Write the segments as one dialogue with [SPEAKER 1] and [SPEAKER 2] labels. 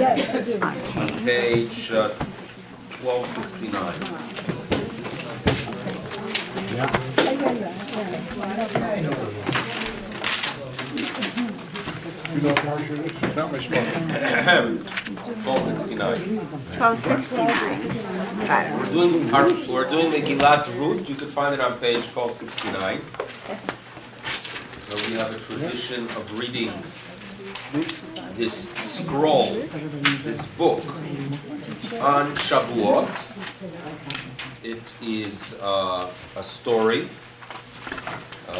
[SPEAKER 1] on page 1269.
[SPEAKER 2] Not much more.
[SPEAKER 1] 1269.
[SPEAKER 3] 1269. Got it.
[SPEAKER 1] We're doing Megilas Ruth. You can find it on page 1269. So we have a tradition of reading this scroll, this book, on Shavuot. It is a story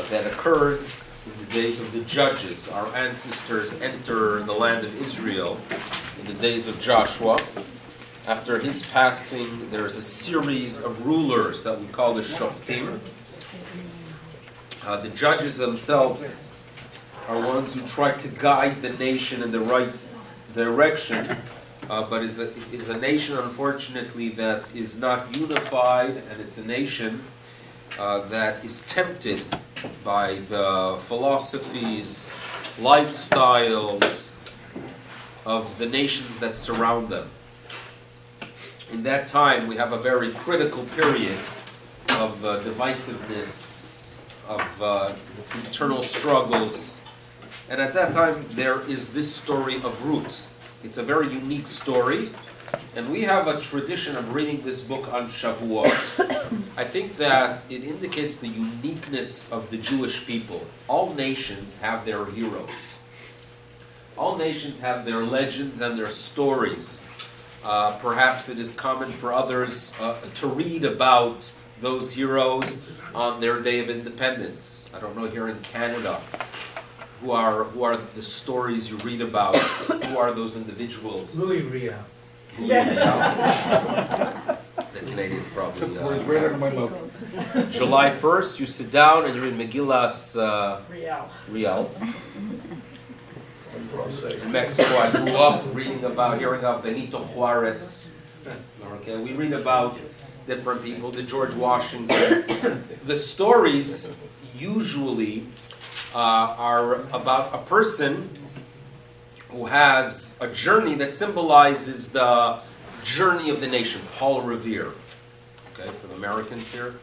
[SPEAKER 1] that occurs in the days of the judges. Our ancestors enter the land of Israel in the days of Joshua. After his passing, there's a series of rulers that we call the Shoftim. The judges themselves are ones who try to guide the nation in the right direction, but is a nation, unfortunately, that is not unified, and it's a nation that is tempted by the philosophies, lifestyles of the nations that surround them. In that time, we have a very critical period of divisiveness, of internal struggles. And at that time, there is this story of Ruth. It's a very unique story. And we have a tradition of reading this book on Shavuot. I think that it indicates the uniqueness of the Jewish people. All nations have their heroes. All nations have their legends and their stories. Perhaps it is common for others to read about those heroes on their Day of Independence. I don't know, here in Canada, who are the stories you read about? Who are those individuals?
[SPEAKER 4] Louis Ria.
[SPEAKER 1] The Canadian probably.
[SPEAKER 2] Right out of my mouth.
[SPEAKER 1] July 1st, you sit down and you read Megilas Ruth. In Mexico, I grew up hearing about Benito Juarez. Okay, we read about different people, the George Washington. The stories usually are about a person who has a journey that symbolizes the journey of the nation. Paul Revere. Okay, for the Americans here.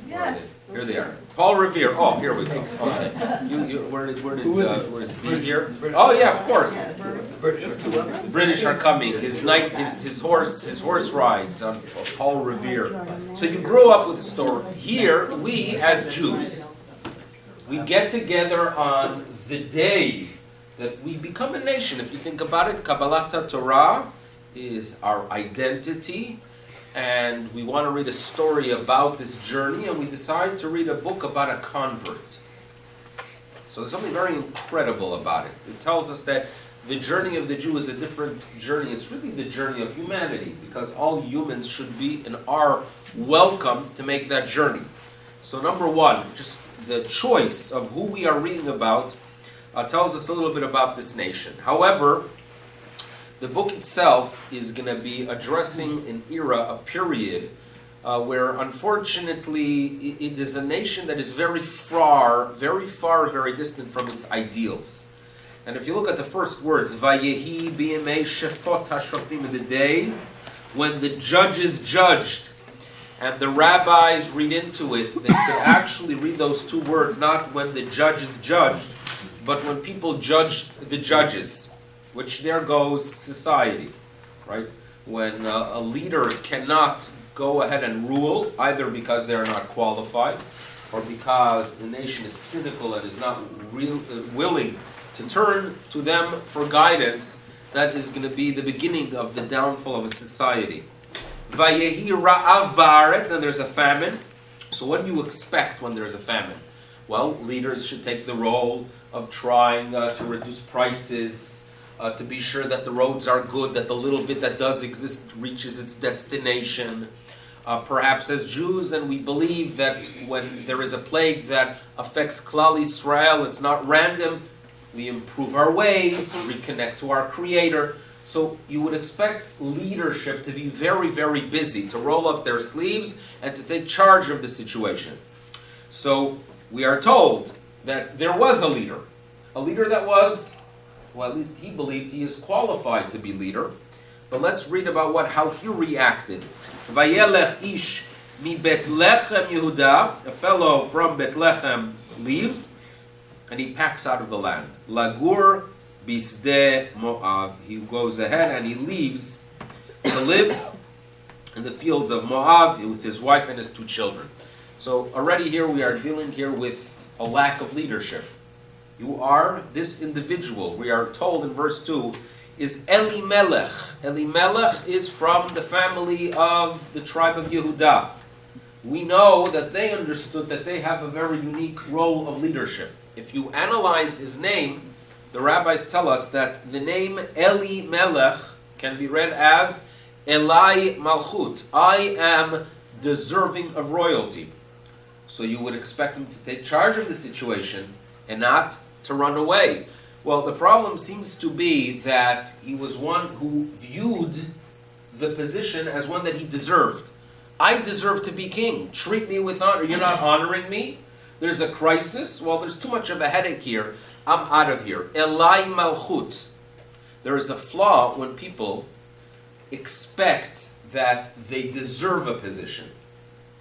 [SPEAKER 5] Yes.
[SPEAKER 1] Here they are. Paul Revere. Oh, here we go. Okay. Where's B here? Oh yeah, of course. British are coming. His horse rides on Paul Revere. So you grew up with the story. Here, we as Jews, we get together on the day that we become a nation. If you think about it, Kabbalat Torah is our identity. And we want to read a story about this journey, and we decide to read a book about a convert. So there's something very incredible about it. It tells us that the journey of the Jew is a different journey. It's really the journey of humanity, because all humans should be and are welcome to make that journey. So number one, just the choice of who we are reading about tells us a little bit about this nation. However, the book itself is going to be addressing an era, a period, where unfortunately it is a nation that is very far, very distant from its ideals. And if you look at the first words, Vayehi b'yemei shefot hashoftim, in the day when the judges judged, and the rabbis read into it, they could actually read those two words, not when the judges judged, but when people judged the judges. Which there goes society, right? When leaders cannot go ahead and rule, either because they are not qualified, or because the nation is cynical and is not willing to turn to them for guidance, that is going to be the beginning of the downfall of a society. Vayehi ra'av ba'aretz, and there's a famine. So what do you expect when there's a famine? Well, leaders should take the role of trying to reduce prices, to be sure that the roads are good, that the little bit that does exist reaches its destination. Perhaps as Jews, and we believe that when there is a plague that affects Klal Yisrael, it's not random. We improve our ways, reconnect to our Creator. So you would expect leadership to be very, very busy, to roll up their sleeves and to take charge of the situation. So we are told that there was a leader that was well, at least he believed he is qualified to be leader. But let's read about how he reacted. Vayelech ish mi Betlechem Yehuda, a fellow from Betlechem leaves, and he packs out of the land. Lagur bisde Moav. He goes ahead and he leaves to live in the fields of Moav with his wife and his 2 children. So already here we are dealing here with a lack of leadership. You are this individual, we are told in verse 2, is Elimelech. Elimelech is from the family of the tribe of Yehuda. We know that they understood that they have a very unique role of leadership. If you analyze his name, the rabbis tell us that the name Elimelech can be read as Elai Malchut. I am deserving of royalty. So you would expect him to take charge of the situation and not to run away. Well, the problem seems to be that he was one who viewed the position as one that he deserved. I deserve to be king. Treat me with honor. You're not honoring me. There's a crisis. Well, there's too much of a headache here. I'm out of here. Elai Malchut. There is a flaw when people expect that they deserve a position.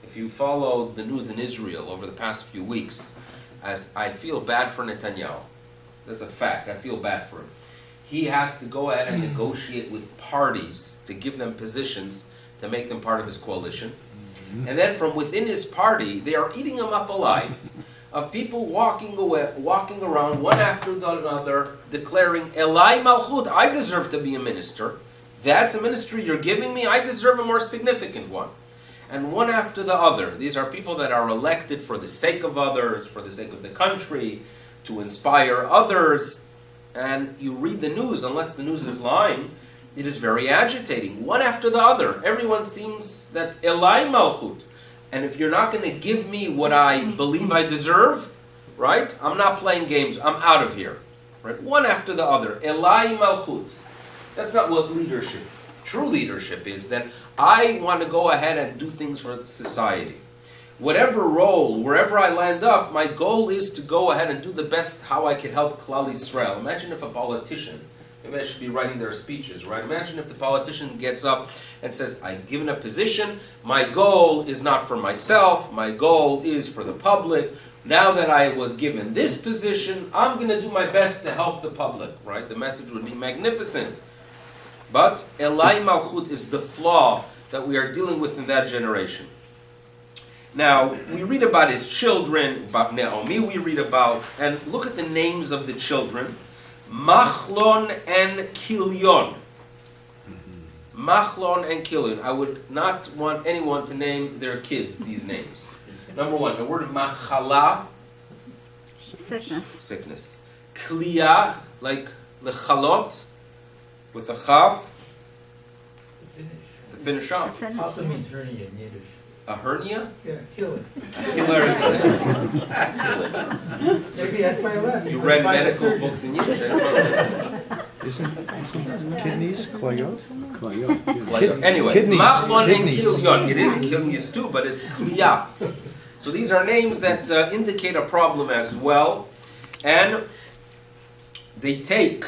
[SPEAKER 1] If you follow the news in Israel over the past few weeks, as I feel bad for Netanyahu. That's a fact. I feel bad for him. He has to go ahead and negotiate with parties to give them positions to make them part of his coalition. And then from within his party, they are eating him up alive of people walking around one after another, declaring, Elai Malchut, I deserve to be a minister. That's a ministry you're giving me. I deserve a more significant one. And one after the other. These are people that are elected for the sake of others, for the sake of the country, to inspire others. And you read the news, unless the news is lying, it is very agitating. One after the other. Everyone seems that Elai Malchut. And if you're not going to give me what I believe I deserve, right? I'm not playing games. I'm out of here. Right? One after the other. Elai Malchut. That's not what leadership, true leadership is, that I want to go ahead and do things for society. Whatever role, wherever I land up, my goal is to go ahead and do the best how I can help Klal Yisrael. Imagine if a politician, maybe I should be writing their speeches, right? Imagine if the politician gets up and says, I'm given a position, my goal is not for myself, my goal is for the public. Now that I was given this position, I'm going to do my best to help the public, right? The message would be magnificent. But Elai Malchut is the flaw that we are dealing with in that generation. Now, we read about his children, about Naomi we read about, and look at the names of the children. Machlon and Kilion. Machlon and Kilion. I would not want anyone to name their kids these names. Number one, the word machala. Sickness. Kliya, like lechalot, with a chav. To finish off.
[SPEAKER 5] Also means hernia in Yiddish.
[SPEAKER 1] A hernia?
[SPEAKER 5] Yeah, kill it.
[SPEAKER 1] Killer.
[SPEAKER 5] Maybe that's why I left.
[SPEAKER 1] You read medical books in Yiddish.
[SPEAKER 2] Isn't kidneys klayot?
[SPEAKER 1] Anyway,
[SPEAKER 2] Kidneys.
[SPEAKER 1] Machlon and
[SPEAKER 2] Kidneys.
[SPEAKER 1] Kilion. It is kidneys too, but it's kliya. So these are names that indicate a problem as well. And they take,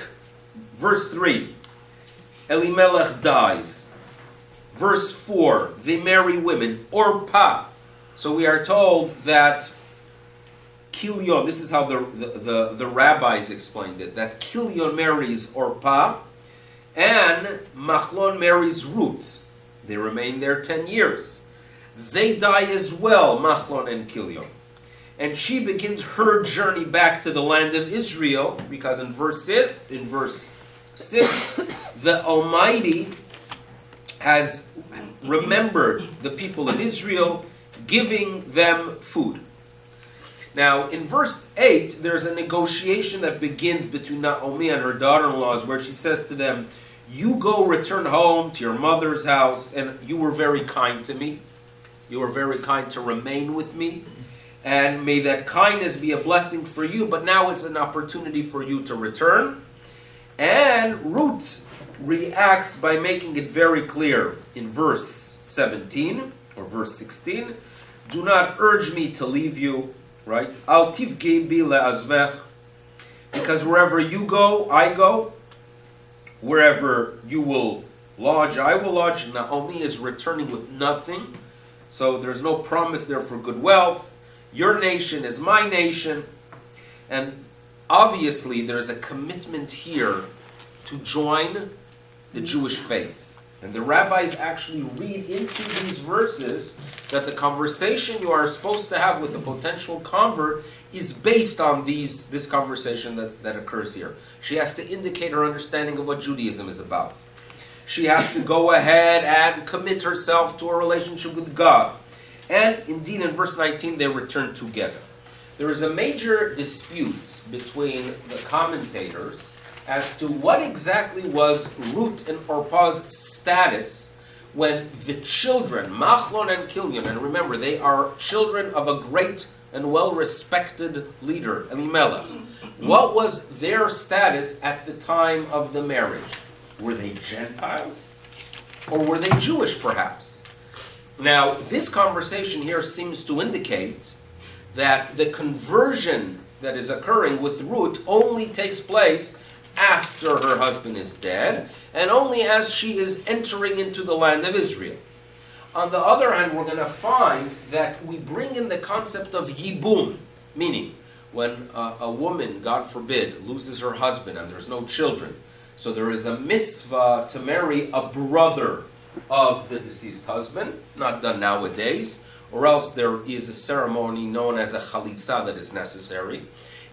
[SPEAKER 1] verse 3, Elimelech dies. Verse 4, they marry women, Orpah. So we are told that Kilion, this is how the rabbis explained it, that Kilion marries Orpah, and Machlon marries Ruth. They remain there 10 years. They die as well, Machlon and Kilion. And she begins her journey back to the land of Israel, because in verse 6, the Almighty has remembered the people of Israel, giving them food. Now, in verse 8, there's a negotiation that begins between Naomi and her daughter-in-laws, where she says to them, you go return home to your mother's house, and you were very kind to me. You were very kind to remain with me, and may that kindness be a blessing for you, but now it's an opportunity for you to return. And Ruth reacts by making it very clear in verse 17 or verse 16, do not urge me to leave you, right? Al tivgei bi le'azvech, because wherever you go, I go. Wherever you will lodge, I will lodge. Naomi is returning with nothing, so there's no promise there for good wealth. Your nation is my nation, and obviously there's a commitment here to join the Jewish faith. And the rabbis actually read into these verses that the conversation you are supposed to have with a potential convert is based on this conversation that occurs here. She has to indicate her understanding of what Judaism is about. She has to go ahead and commit herself to a relationship with God. And indeed, in verse 19, they return together. There is a major dispute between the commentators as to what exactly was Ruth and Orpah's status when the children, Machlon and Kilion, and remember, they are children of a great and well-respected leader, Elimelech. What was their status at the time of the marriage? Were they Gentiles? Or were they Jewish, perhaps? Now, this conversation here seems to indicate that the conversion that is occurring with Ruth only takes place after her husband is dead, and only as she is entering into the land of Israel. On the other hand, we're going to find that we bring in the concept of yibum, meaning when a woman, God forbid, loses her husband and there's no children, so there is a mitzvah to marry a brother of the deceased husband, not done nowadays, or else there is a ceremony known as a chalitza that is necessary.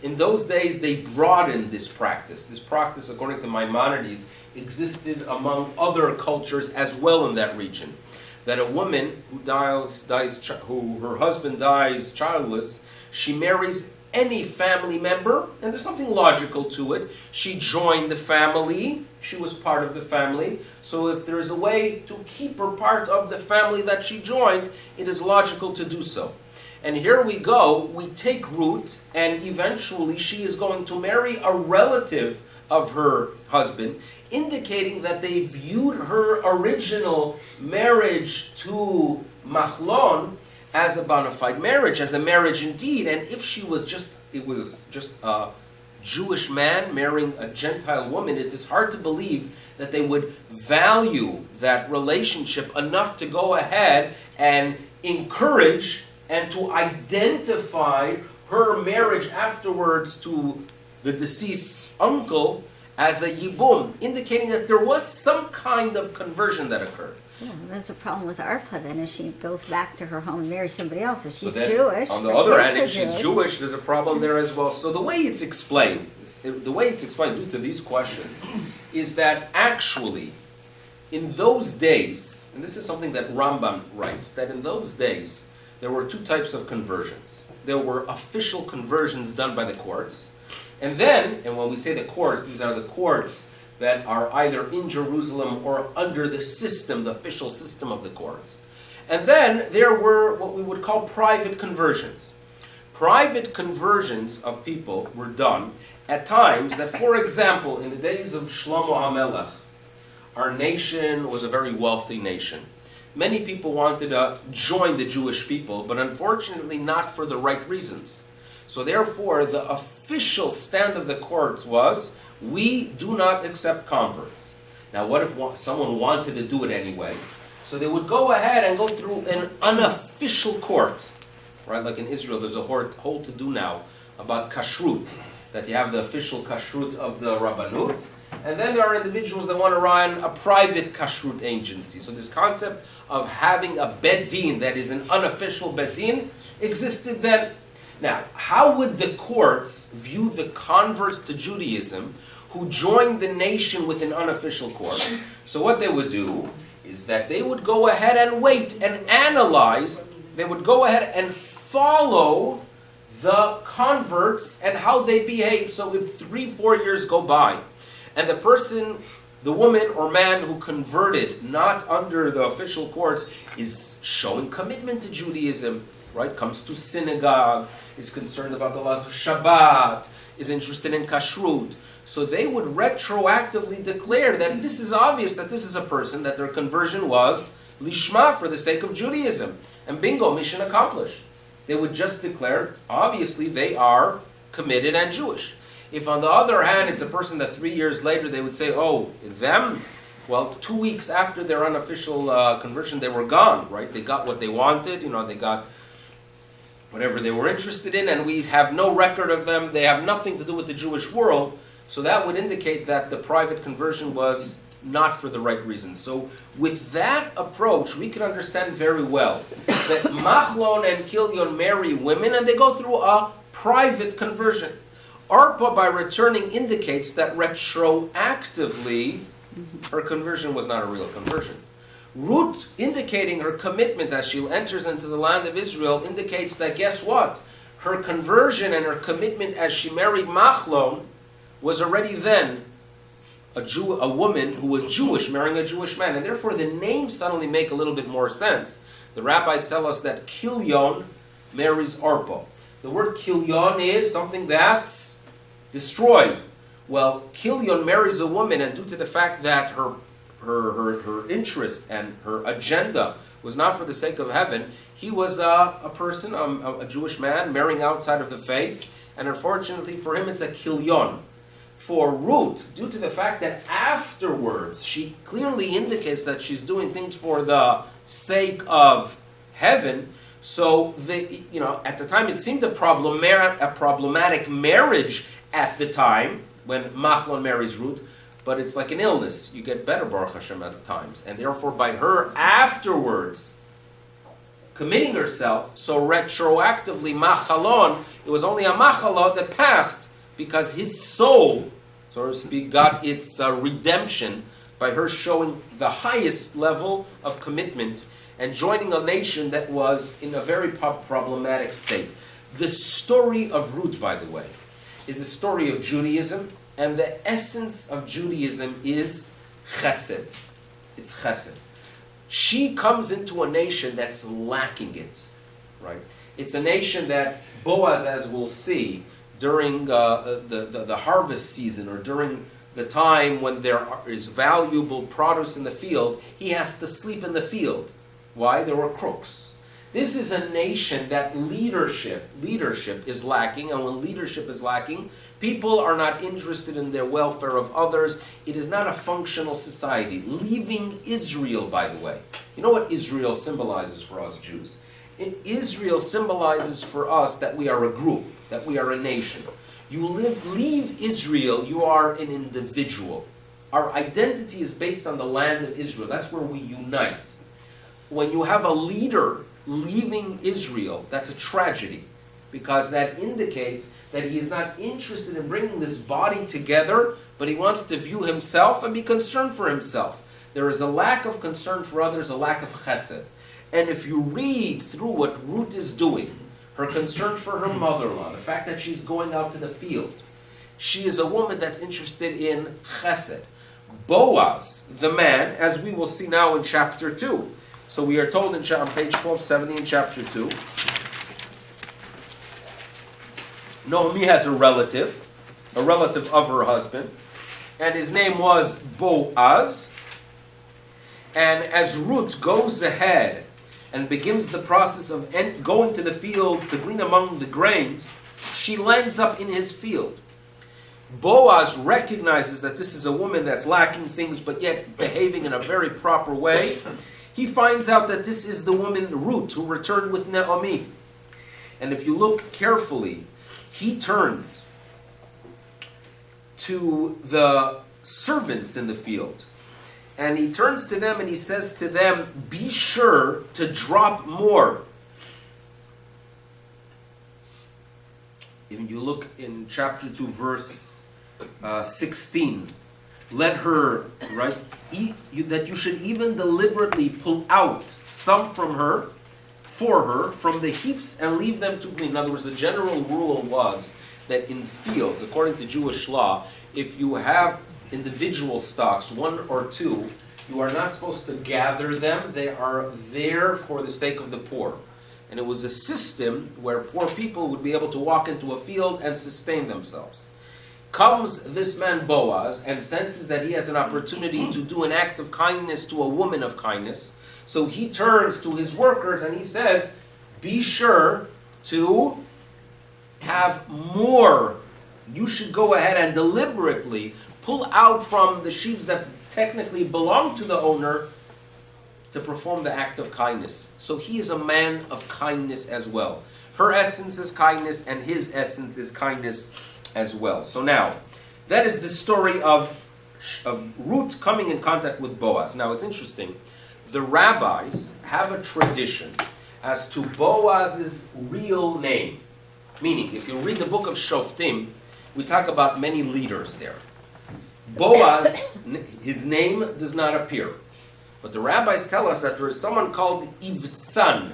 [SPEAKER 1] In those days, they broadened this practice. This practice, according to Maimonides, existed among other cultures as well in that region. That a woman who her husband dies childless, she marries any family member, and there's something logical to it. She joined the family, she was part of the family, so if there's a way to keep her part of the family that she joined, it is logical to do so. And here we go, we take Ruth, and eventually she is going to marry a relative of her husband, indicating that they viewed her original marriage to Machlon as a bona fide marriage, as a marriage indeed. And if it was just a Jewish man marrying a Gentile woman, it is hard to believe that they would value that relationship enough to go ahead and encourage and to identify her marriage afterwards to the deceased's uncle as a yibum, indicating that there was some kind of conversion that occurred.
[SPEAKER 3] Yeah, there's a problem with Arpa then, if she goes back to her home and marries somebody else. If she's
[SPEAKER 1] So then,
[SPEAKER 3] Jewish,
[SPEAKER 1] on the
[SPEAKER 3] her
[SPEAKER 1] other
[SPEAKER 3] kids
[SPEAKER 1] hand,
[SPEAKER 3] are
[SPEAKER 1] if she's Jewish, there's a problem there as well. So the way it's explained due to these questions, is that actually, in those days, and this is something that Rambam writes, that in those days, there were two types of conversions. There were official conversions done by the courts, and when we say the courts, these are the courts that are either in Jerusalem or under the system, the official system of the courts. And then there were what we would call private conversions. Private conversions of people were done at times that, for example, in the days of Shlomo HaMelech, our nation was a very wealthy nation. Many people wanted to join the Jewish people, but unfortunately not for the right reasons. So therefore, the official stand of the courts was, we do not accept converts. Now, what if someone wanted to do it anyway? So they would go ahead and go through an unofficial court. Right? Like in Israel, there's a whole to-do now about kashrut, that you have the official kashrut of the Rabbanut, and then there are individuals that want to run a private kashrut agency. So this concept of having a bet din that is an unofficial bet din existed then. Now, how would the courts view the converts to Judaism who joined the nation with an unofficial court? So what they would do is that they would go ahead and wait and analyze. They would go ahead and follow the converts and how they behave. So if 3-4 years go by, and the person, the woman or man who converted not under the official courts is showing commitment to Judaism, right? Comes to synagogue, is concerned about the laws of Shabbat, is interested in kashrut. So they would retroactively declare that this is obvious that this is a person that their conversion was lishma, for the sake of Judaism. And bingo, mission accomplished. They would just declare, obviously they are committed and Jewish. If on the other hand, it's a person that 3 years later they would say, oh, them? Well, 2 weeks after their unofficial conversion, they were gone, right? They got what they wanted, they got whatever they were interested in, and we have no record of them. They have nothing to do with the Jewish world. So that would indicate that the private conversion was not for the right reasons. So with that approach, we can understand very well that Machlon and Kilyon marry women, and they go through a private conversion. Arpa, by returning, indicates that retroactively, her conversion was not a real conversion. Ruth, indicating her commitment as she enters into the land of Israel, indicates that, guess what? Her conversion and her commitment as she married Machlon was already then a woman who was Jewish marrying a Jewish man. And therefore the names suddenly make a little bit more sense. The rabbis tell us that Kilyon marries Arpa. The word Kilyon is something that's destroyed. Well, Kilyon marries a woman, and due to the fact that her interest and her agenda was not for the sake of heaven, he was a person, a Jewish man, marrying outside of the faith, and unfortunately for him it's a Kilyon. For Ruth, due to the fact that afterwards she clearly indicates that she's doing things for the sake of heaven, so at the time it seemed a problematic marriage at the time, when Machlon marries Ruth, but it's like an illness. You get better, Baruch Hashem, at times. And therefore, by her afterwards committing herself, so retroactively, Machalon, it was only a Machalon that passed, because his soul, so to speak, got its redemption by her showing the highest level of commitment and joining a nation that was in a very problematic state. The story of Ruth, by the way, is a story of Judaism, and the essence of Judaism is chesed. It's chesed. She comes into a nation that's lacking it, right? It's a nation that Boaz, as we'll see, during the harvest season, or during the time when there is valuable produce in the field, he has to sleep in the field. Why? There were crooks. This is a nation that leadership is lacking, and when leadership is lacking, people are not interested in their welfare of others. It is not a functional society. Leaving Israel, by the way. You know what Israel symbolizes for us Jews? Israel symbolizes for us that we are a group, that we are a nation. You leave Israel, you are an individual. Our identity is based on the land of Israel. That's where we unite. When you have a leader leaving Israel, that's a tragedy, because that indicates that he is not interested in bringing this body together, but he wants to view himself and be concerned for himself. There is a lack of concern for others, a lack of chesed. And if you read through what Ruth is doing, her concern for her mother-in-law, the fact that she's going out to the field, she is a woman that's interested in chesed. Boaz, the man, as we will see now in chapter 2. So we are told on page 1270 in chapter 2, Naomi has a relative of her husband, and his name was Boaz. And as Ruth goes ahead and begins the process of going to the fields to glean among the grains, she lands up in his field. Boaz recognizes that this is a woman that's lacking things, but yet behaving in a very proper way. He finds out that this is the woman Ruth who returned with Naomi. And if you look carefully, he turns to the servants in the field. And he turns to them and he says to them, be sure to drop more. If you look in chapter 2, verse 16, let her, right, that you should even deliberately pull out some from her, for her, from the heaps and leave them to glean. In other words, the general rule was that in fields, according to Jewish law, if you have individual stocks, one or two, you are not supposed to gather them. They are there for the sake of the poor. And it was a system where poor people would be able to walk into a field and sustain themselves. Comes this man Boaz and senses that he has an opportunity to do an act of kindness to a woman of kindness. So he turns to his workers and he says, be sure to have more you should go ahead and deliberately pull out from the sheaves that technically belong to the owner to perform the act of kindness. So he is a man of kindness as well. Her essence is kindness, and his essence is kindness as well. So now, that is the story of Ruth coming in contact with Boaz. Now it's interesting. The rabbis have a tradition as to Boaz's real name. Meaning, if you read the book of Shoftim, we talk about many leaders there. Boaz, his name does not appear. But the rabbis tell us that there is someone called Ivtsan.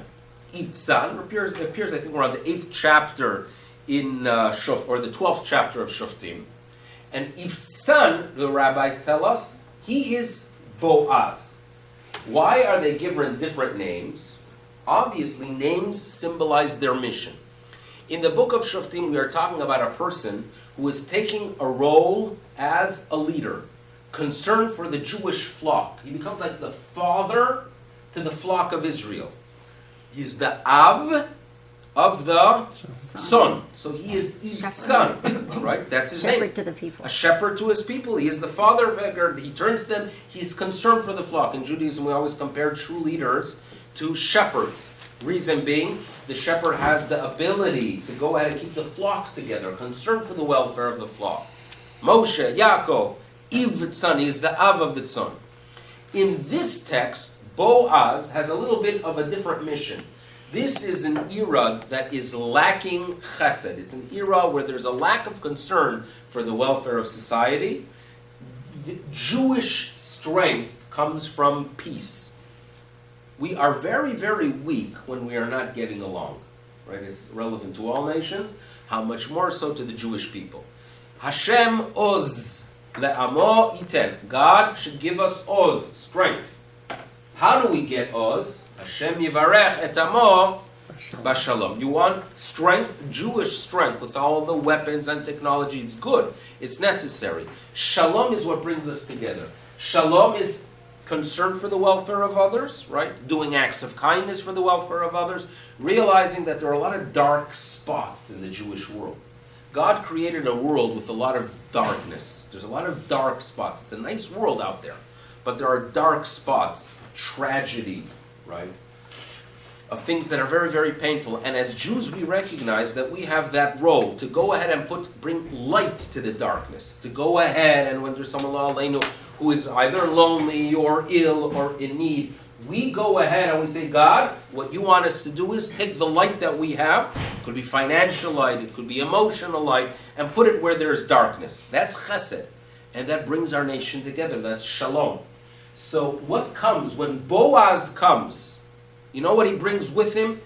[SPEAKER 1] Ivtsan appears I think around the 8th chapter in or the 12th chapter of Shoftim. And Ivtsan, the rabbis tell us, he is Boaz. Why are they given different names? Obviously, names symbolize their mission. In the book of Shoftim, we are talking about a person who is taking a role as a leader, concerned for the Jewish flock. He becomes like the father to the flock of Israel. He's the Av of the son. So he is son, right? That's his name.
[SPEAKER 3] Shepherd to the people.
[SPEAKER 1] A shepherd to his people. He is the father figure. He turns them. He's concerned for the flock. In Judaism, we always compare true leaders to shepherds. Reason being, the shepherd has the ability to go ahead and keep the flock together, concerned for the welfare of the flock. Moshe, Yaakov, Ivtsan, he is the Av of the son. In this text, Boaz has a little bit of a different mission. This is an era that is lacking chesed. It's an era where there's a lack of concern for the welfare of society. The Jewish strength comes from peace. We are very, very weak when we are not getting along. Right? It's relevant to all nations. How much more so to the Jewish people? Hashem oz le'amo iten. God should give us oz, strength. How do we get oz? Hashem yivarech et amo bashalom. You want strength, Jewish strength, with all the weapons and technology. It's good. It's necessary. Shalom is what brings us together. Shalom is concern for the welfare of others, right? Doing acts of kindness for the welfare of others, realizing that there are a lot of dark spots in the Jewish world. God created a world with a lot of darkness. There's a lot of dark spots. It's a nice world out there, but there are dark spots of tragedy, right? Of things that are very, very painful. And as Jews, we recognize that we have that role to go ahead and bring light to the darkness. To go ahead and when there's someone who is either lonely or ill or in need, we go ahead and we say, God, what you want us to do is take the light that we have, it could be financial light, it could be emotional light, and put it where there's darkness. That's chesed. And that brings our nation together. That's shalom. So what comes when Boaz comes? You know what he brings with him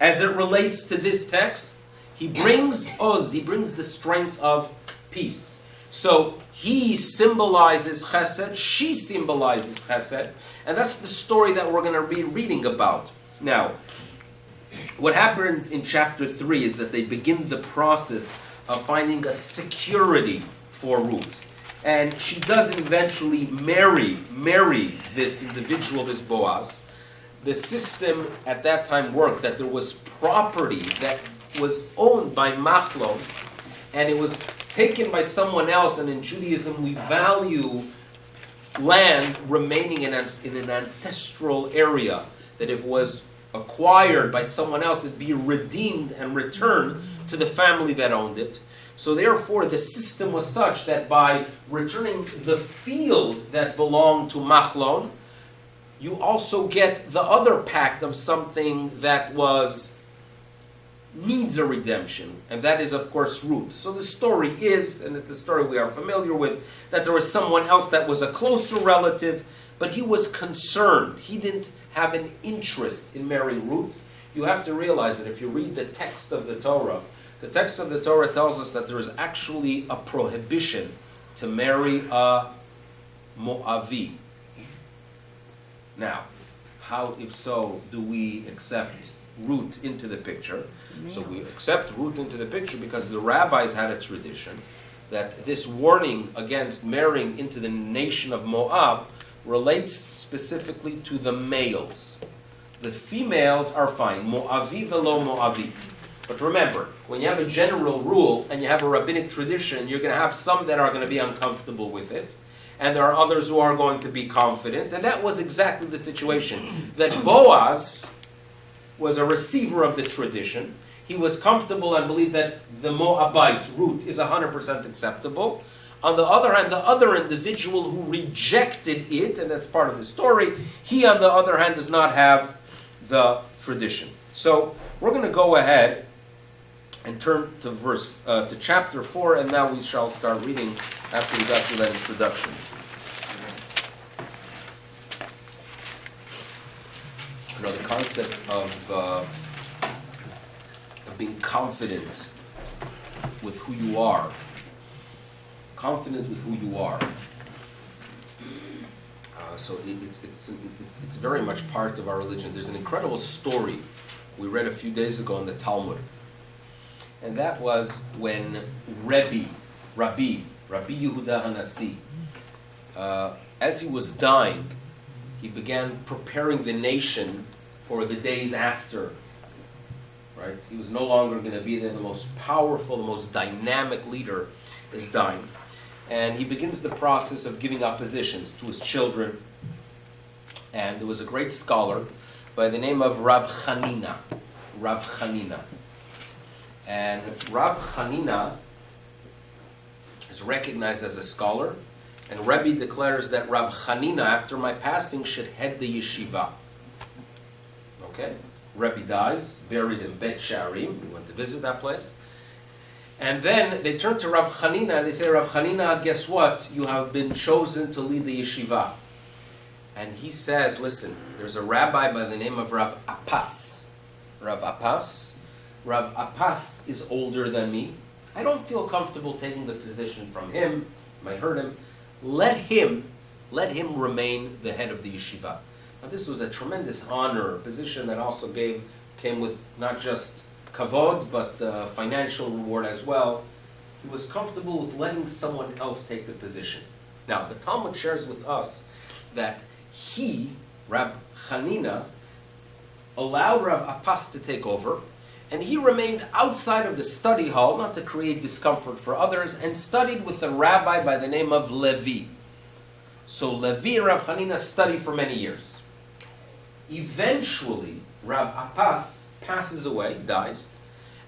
[SPEAKER 1] as it relates to this text? He brings oz, he brings the strength of peace. So he symbolizes chesed, she symbolizes chesed, and that's the story that we're going to be reading about. Now, what happens in chapter 3 is that they begin the process of finding a security for Ruth. And she does eventually marry this individual, this Boaz. The system at that time worked that there was property that was owned by Machlon, and it was taken by someone else, and in Judaism we value land remaining in an ancestral area, that if it was acquired by someone else, it'd be redeemed and returned to the family that owned it. So therefore the system was such that by returning the field that belonged to Machlon, you also get the other pact of something that needs a redemption, and that is, of course, Ruth. So the story is, and it's a story we are familiar with, that there was someone else that was a closer relative, but he was concerned. He didn't have an interest in marrying Ruth. You have to realize that if you read the text of the Torah tells us that there is actually a prohibition to marry a Moavi. Now, how, if so, do we accept Ruth into the picture? So we accept Ruth into the picture because the rabbis had a tradition that this warning against marrying into the nation of Moab relates specifically to the males. The females are fine. Moavi velo Moavi. But remember, when you have a general rule and you have a rabbinic tradition, you're going to have some that are going to be uncomfortable with it, and there are others who are going to be confident. And that was exactly the situation. That Boaz was a receiver of the tradition. He was comfortable and believed that the Moabite route is 100% acceptable. On the other hand, the other individual who rejected it, and that's part of the story, he, on the other hand, does not have the tradition. So we're going to go ahead and turn to to chapter 4, and now we shall start reading after we got through that introduction. You know, the concept of being confident with who you are. Confident with who you are. So it's very much part of our religion. There's an incredible story we read a few days ago in the Talmud. And that was when Rabbi Yehuda Hanassi, as he was dying, he began preparing the nation for the days after. Right? He was no longer going to be there. The most powerful, the most dynamic leader is dying. And he begins the process of giving up positions to his children. And there was a great scholar by the name of Rav Chanina. And Rav Chanina is recognized as a scholar. And Rebbe declares that Rav Chanina, after my passing, should head the yeshiva. Okay? Rebbe dies, buried in Bet Sharim. We went to visit that place. And then they turn to Rav Chanina and they say, Rav Chanina, guess what? You have been chosen to lead the yeshiva. And he says, listen, there's a rabbi by the name of Rav Appas. Rav Appas is older than me. I don't feel comfortable taking the position from him. Might hurt him. Let him remain the head of the yeshiva. Now this was a tremendous honor, a position that also came with not just kavod, but financial reward as well. He was comfortable with letting someone else take the position. Now, the Talmud shares with us that he, Rab Chanina, allowed Rav Appas to take over, and he remained outside of the study hall, not to create discomfort for others, and studied with a rabbi by the name of Levi. So Levi and Rav Chanina studied for many years. Eventually, Rav Appas passes away, dies,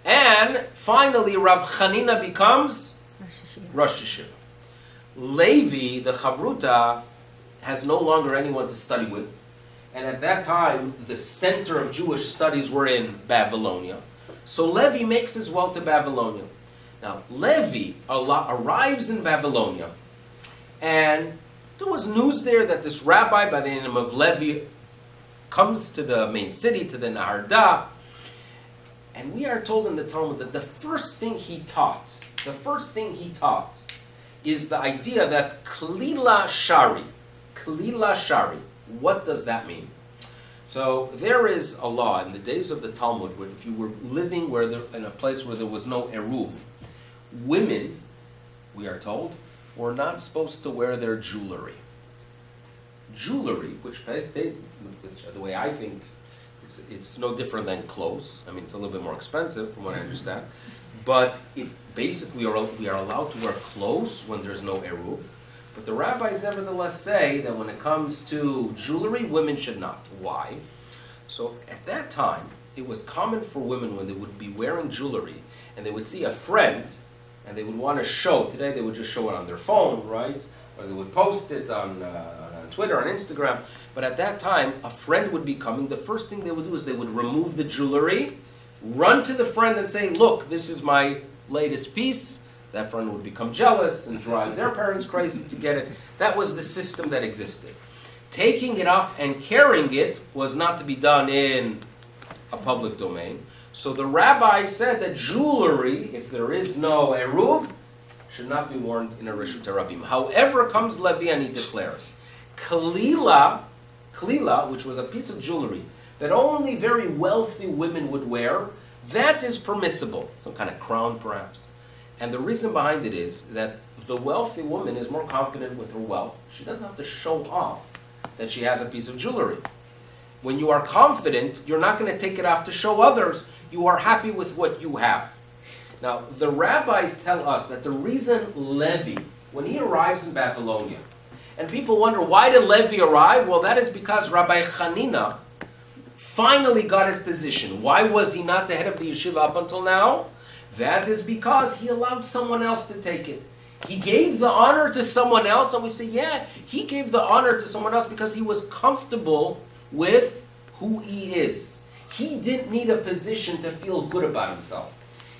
[SPEAKER 1] and finally Rav Chanina becomes Rosh Yeshiva. Levi, the Chavruta, has no longer anyone to study with, and at that time the center of Jewish studies were in Babylonia. So Levi makes his way to Babylonia. Now Levi arrives in Babylonia, and there was news there that this rabbi by the name of Levi comes to the main city, to the Naharda, and we are told in the Talmud that the first thing he taught is the idea that Klila Shari. What does that mean? So there is a law in the days of the Talmud where if you were living in a place where there was no eruv, women, we are told, were not supposed to wear their jewelry. Jewelry, which the way I think, it's no different than clothes. I mean, it's a little bit more expensive from what I understand. But it basically, we are allowed to wear clothes when there's no eruv. But the rabbis nevertheless say that when it comes to jewelry, women should not. Why? So at that time, it was common for women when they would be wearing jewelry and they would see a friend and they would want to show. Today they would just show it on their phone, right? Or they would post it on Twitter, on Instagram. But at that time, a friend would be coming. The first thing they would do is they would remove the jewelry, run to the friend and say, look, this is my latest piece. That friend would become jealous and drive their parents crazy to get it. That was the system that existed. Taking it off and carrying it was not to be done in a public domain. So the rabbi said that jewelry, if there is no eruv, should not be worn in a Rishut Rabim. However, comes Levi and he declares, Klila, which was a piece of jewelry that only very wealthy women would wear, that is permissible. Some kind of crown, perhaps. And the reason behind it is that the wealthy woman is more confident with her wealth. She doesn't have to show off that she has a piece of jewelry. When you are confident, you're not going to take it off to show others. You are happy with what you have. Now, the rabbis tell us that the reason Levi, when he arrives in Babylonia, and people wonder, why did Levi arrive? Well, that is because Rabbi Hanina finally got his position. Why was he not the head of the yeshiva up until now? That is because he allowed someone else to take it. He gave the honor to someone else, and we say, yeah, he gave the honor to someone else because he was comfortable with who he is. He didn't need a position to feel good about himself.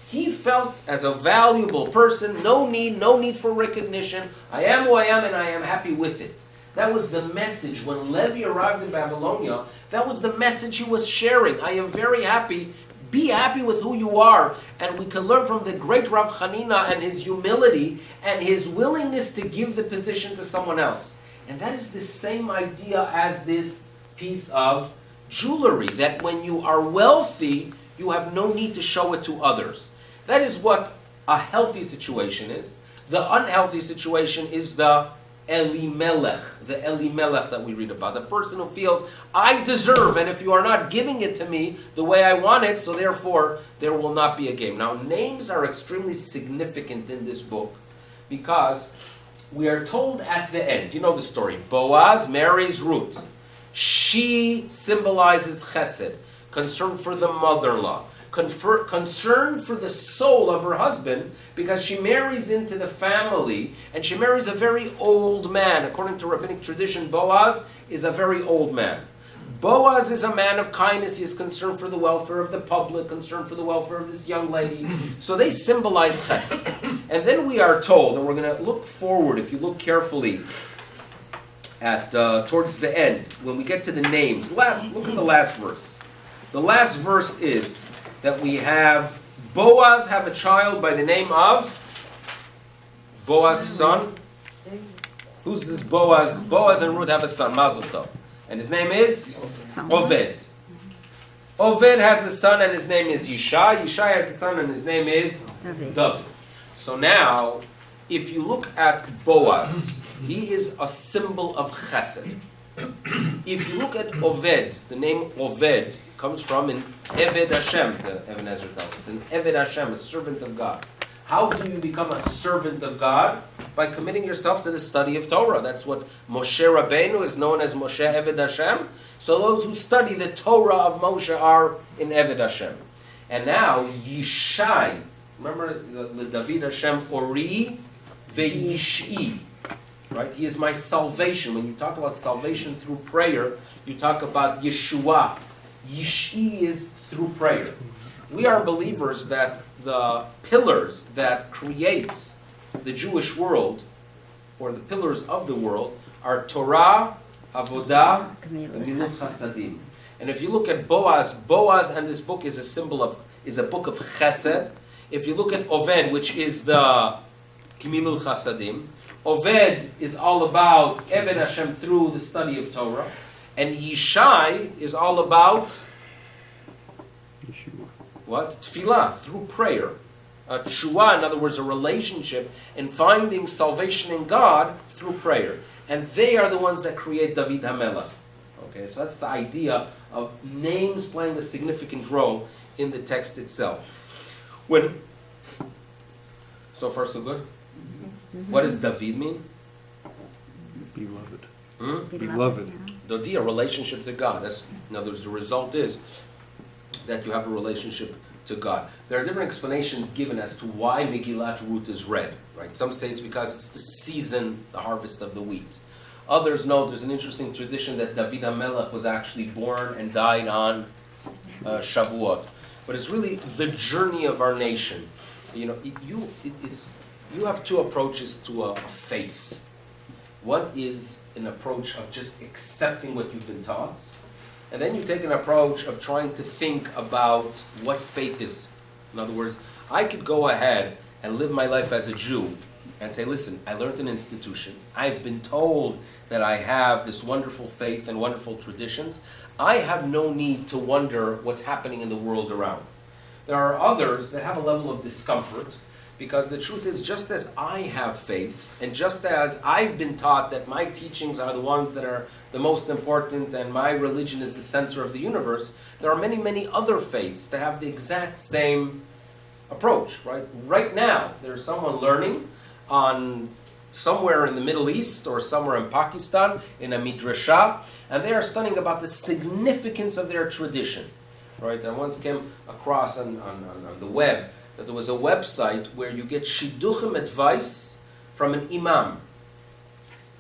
[SPEAKER 1] He felt as a valuable person, no need for recognition. I am who I am, and I am happy with it. That was the message. When Levi arrived in Babylonia, that was the message he was sharing. I am very happy. Be happy with who you are. And we can learn from the great Rav Hanina and his humility and his willingness to give the position to someone else. And that is the same idea as this piece of jewelry, that when you are wealthy, you have no need to show it to others. That is what a healthy situation is. The unhealthy situation is the Elimelech that we read about. The person who feels, I deserve, and if you are not giving it to me the way I want it, so therefore there will not be a game. Now, names are extremely significant in this book because we are told at the end, you know the story, Boaz marries Ruth. She symbolizes chesed, concern for the mother-in-law, concern for the soul of her husband, because she marries into the family, and she marries a very old man. According to rabbinic tradition, Boaz is a very old man. Boaz is a man of kindness. He is concerned for the welfare of the public, concerned for the welfare of this young lady. So they symbolize chesed. And then we are told, and we're going to look forward, if you look carefully, at towards the end, when we get to the names. Look at the last verse. The last verse is that we have Boaz have a child by the name of Boaz's son. Who's this Boaz? Boaz and Ruth have a son, Mazel Tov. And his name is Oved. Oved has a son and his name is Yishai. Yishai has a son and his name is David. So now, if you look at Boaz, he is a symbol of chesed. If you look at Oved, the name Oved comes from an Eved Hashem, the Ibn Ezra tells us. An Eved Hashem, a servant of God. How do you become a servant of God? By committing yourself to the study of Torah. That's what Moshe Rabbeinu is known as Moshe Eved Hashem. So those who study the Torah of Moshe are in Eved Hashem. And now Yishai, remember the David Hashem Ori veYish'i. Right? He is my salvation. When you talk about salvation through prayer, you talk about Yeshua. Yish'i is through prayer. We are believers that the pillars that creates the Jewish world, or the pillars of the world, are Torah, Avodah, and Gemilut Chasadim. And if you look at Boaz and this book is a book of Chesed. If you look at Oved, which is the Gemilut Chasadim, Oved is all about Eved Hashem through the study of Torah, and Yishai is all about what? Tefillah, through prayer. Tshuwa, in other words, a relationship, and finding salvation in God through prayer. And they are the ones that create David HaMelech. Okay, so that's the idea of names playing a significant role in the text itself. So far so good? What does David mean?
[SPEAKER 2] Beloved. Beloved.
[SPEAKER 1] Dodi, a relationship to God. In other words, the result is that you have a relationship to God. There are different explanations given as to why Megilas Ruth is read. Right? Some say it's because it's the season, the harvest of the wheat. Others know there's an interesting tradition that David HaMelech was actually born and died on Shavuot. But it's really the journey of our nation. You know, you have two approaches to a faith. One is an approach of just accepting what you've been taught. And then you take an approach of trying to think about what faith is. In other words, I could go ahead and live my life as a Jew and say, listen, I learned in institutions. I've been told that I have this wonderful faith and wonderful traditions. I have no need to wonder what's happening in the world around. There are others that have a level of discomfort, because the truth is, just as I have faith, and just as I've been taught that my teachings are the ones that are the most important and my religion is the center of the universe, there are many, many other faiths that have the exact same approach, right? Right now, there's someone learning on somewhere in the Middle East or somewhere in Pakistan in a midrashah, and they are studying about the significance of their tradition, right? I once came across on the web that there was a website where you get shidduchim advice from an imam.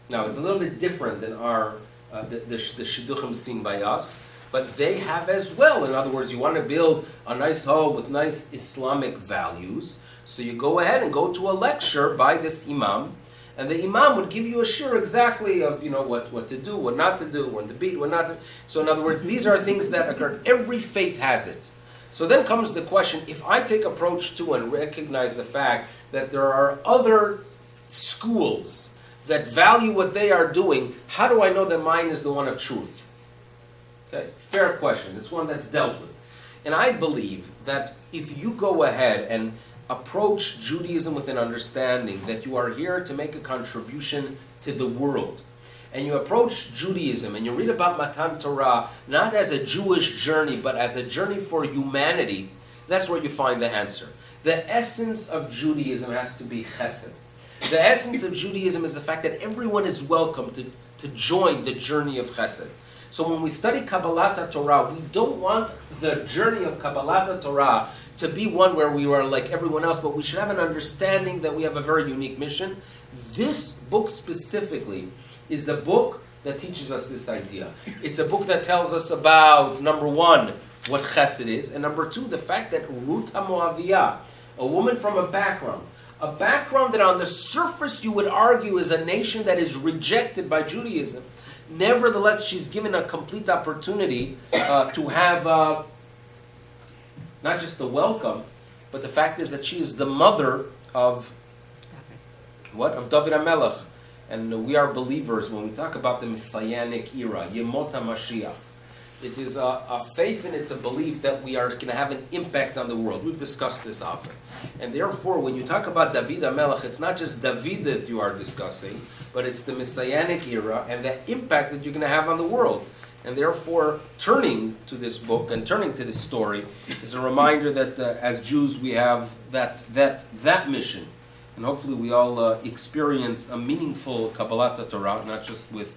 [SPEAKER 1] Now, it's a little bit different than our the shidduchim seen by us, but they have as well. In other words, you want to build a nice home with nice Islamic values, so you go ahead and go to a lecture by this imam, and the imam would give you a shir exactly of, what to do, what not to do, when to beat, what not to. So in other words, these are things that occur. Every faith has it. So then comes the question, if I take approach to and recognize the fact that there are other schools that value what they are doing, how do I know that mine is the one of truth? Okay, fair question. It's one that's dealt with. And I believe that if you go ahead and approach Judaism with an understanding that you are here to make a contribution to the world, and you approach Judaism and you read about Matan Torah not as a Jewish journey but as a journey for humanity, that's where you find the answer. The essence of Judaism has to be chesed. The essence of Judaism is the fact that everyone is welcome to join the journey of chesed. So when we study Kabbalat Torah, we don't want the journey of Kabbalat Torah to be one where we are like everyone else, but we should have an understanding that we have a very unique mission. This book specifically is a book that teaches us this idea. It's a book that tells us about, number one, what chesed is, and number two, the fact that Ruth HaMoaviyah, a woman from a background that on the surface you would argue is a nation that is rejected by Judaism, nevertheless she's given a complete opportunity to have not just the welcome, but the fact is that she is the mother of Of David HaMelech. And we are believers when we talk about the Messianic era, Yemot HaMashiach. It is a faith and it's a belief that we are going to have an impact on the world. We've discussed this often. And therefore, when you talk about David HaMelech, it's not just David that you are discussing, but it's the Messianic era and the impact that you're going to have on the world. And therefore, turning to this book and turning to this story is a reminder that as Jews we have that mission. And hopefully we all experience a meaningful Kabbalat Torah, not just with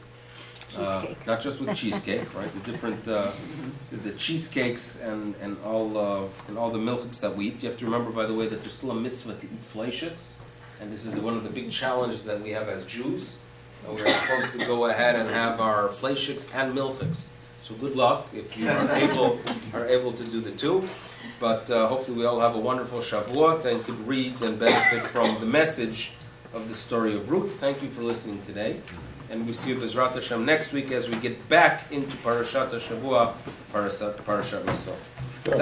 [SPEAKER 1] cheesecake, right? The different the cheesecakes and all the milchiks that we eat. You have to remember, by the way, that there's still a mitzvah to eat fleishiks, and this is one of the big challenges that we have as Jews. We're supposed to go ahead and have our fleishiks and milchiks. So good luck if you are able to do the two. But hopefully we all have a wonderful Shavuot and could read and benefit from the message of the story of Ruth. Thank you for listening today. And we see you B'ezrat Hashem next week as we get back into Parashat HaShavua, Parashat Masot. Thank you.